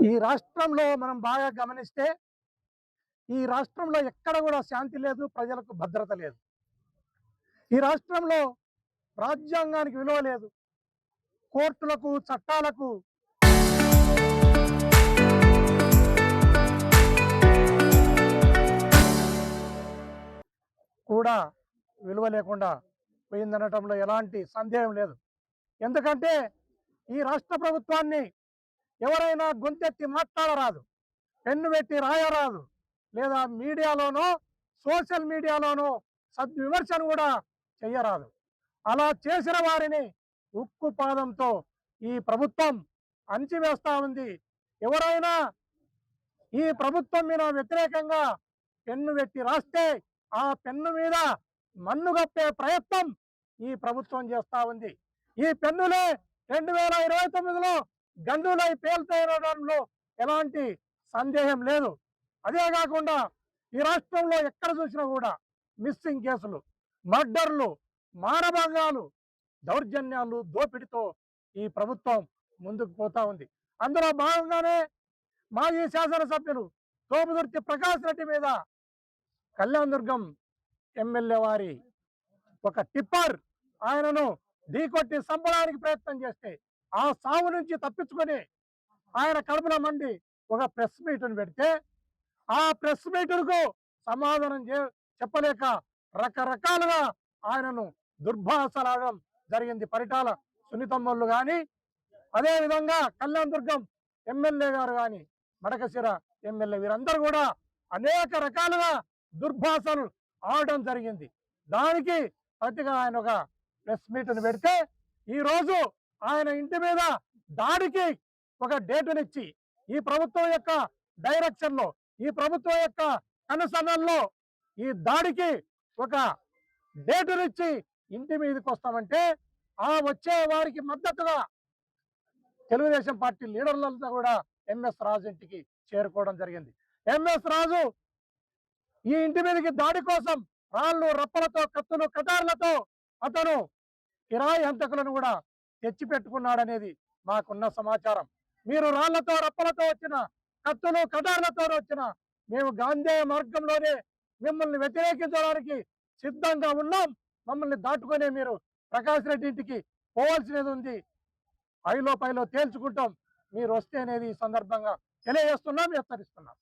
ఈ రాష్ట్రంలో మనం బాగా గమనిస్తే ఈ రాష్ట్రంలో ఎక్కడ కూడా శాంతి లేదు, ప్రజలకు భద్రత లేదు. ఈ రాష్ట్రంలో రాజ్యాంగానికి విలువ లేదు. కోర్టులకు, చట్టాలకు కూడా విలువ లేకుండా పోయిందనటంలో ఎలాంటి సందేహం లేదు. ఎందుకంటే ఈ రాష్ట్ర ప్రభుత్వాన్ని ఎవరైనా గొంతెత్తి మాట్లాడరాదు, పెన్ను పెట్టి రాయరాదు, లేదా మీడియాలోనో సోషల్ మీడియాలోనో సద్విమర్శను కూడా చెయ్యరాదు. అలా చేసిన వారిని ఉక్కు పాదంతో ఈ ప్రభుత్వం అణిచివేస్తా ఉంది. ఎవరైనా ఈ ప్రభుత్వం మీద వ్యతిరేకంగా పెన్ను పెట్టి రాస్తే ఆ పెన్ను మీద మన్ను కప్పే ప్రయత్నం ఈ ప్రభుత్వం చేస్తా ఉంది. ఈ పెన్నులే 2029లో గండులై పేల్తేయడంలో ఎలాంటి సందేహం లేదు. అదే కాకుండా ఈ రాష్ట్రంలో ఎక్కడ చూసినా కూడా మిస్సింగ్ కేసులు, మర్డర్లు, మానభంగాలు, దౌర్జన్యాలు, దోపిడితో ఈ ప్రభుత్వం ముందుకు పోతా ఉంది. అందులో భాగంగానే మాజీ శాసనసభ్యులు తోపుదుర్తి ప్రకాష్ రెడ్డి మీద కళ్యాణదుర్గం ఎమ్మెల్యే వారి ఒక టిప్పర్ ఆయనను ఢీకొట్టి చంపడానికి ప్రయత్నం చేస్తే ఆ సావు నుంచి తప్పించుకొని ఆయన కడుపులో మండి ఒక ప్రెస్ మీట్ను పెడితే ఆ ప్రెస్ మీటుకు సమాధానం చెప్పలేక రకరకాలుగా ఆయనను దుర్భాషలాడడం జరిగింది. పరిటాల సునీతమ్మలు కానీ, అదేవిధంగా కళ్యాణదుర్గం ఎమ్మెల్యే గారు కానీ, మడకశిర ఎమ్మెల్యే వీరందరూ కూడా అనేక రకాలుగా దుర్భాషలు ఆడడం జరిగింది. దానికి ప్రతిగా ఆయన ఒక ప్రెస్ మీట్ను పెడితే ఈరోజు ఆయన ఇంటి మీద దాడికి ఒక డేటునిచ్చి ఈ ప్రభుత్వం యొక్క డైరెక్షన్లో, ఈ ప్రభుత్వం యొక్క కనుసన్నల్లో ఈ దాడికి ఒక డేటునిచ్చి ఇంటి మీదకి వస్తామంటే ఆ వచ్చే వారికి మద్దతుగా తెలుగుదేశం పార్టీ లీడర్లంతా కూడా ఎంఎస్ రాజు ఇంటికి చేరుకోవడం జరిగింది. ఎంఎస్ రాజు ఈ ఇంటి మీదకి దాడి కోసం రాళ్ళు, రప్పలతో, కత్తులు, కటార్లతో అతను కిరాయి హంతకులను కూడా తెచ్చి పెట్టుకున్నాడనేది మాకున్న సమాచారం. మీరు రాళ్లతో, రప్పలతో వచ్చిన, కత్తులు, కటార్లతో వచ్చిన మేము గాంధేయ మార్గంలోనే మిమ్మల్ని వ్యతిరేకించడానికి సిద్ధంగా ఉన్నాం. మమ్మల్ని దాటుకునే మీరు ప్రకాష్ రెడ్డి ఇంటికి పోవాల్సినది ఉంది. ఐలో పైలో తేల్చుకుంటాం, మీరు వస్తే అనేది ఈ సందర్భంగా తెలియజేస్తున్నాం, హెచ్చరిస్తున్నాం.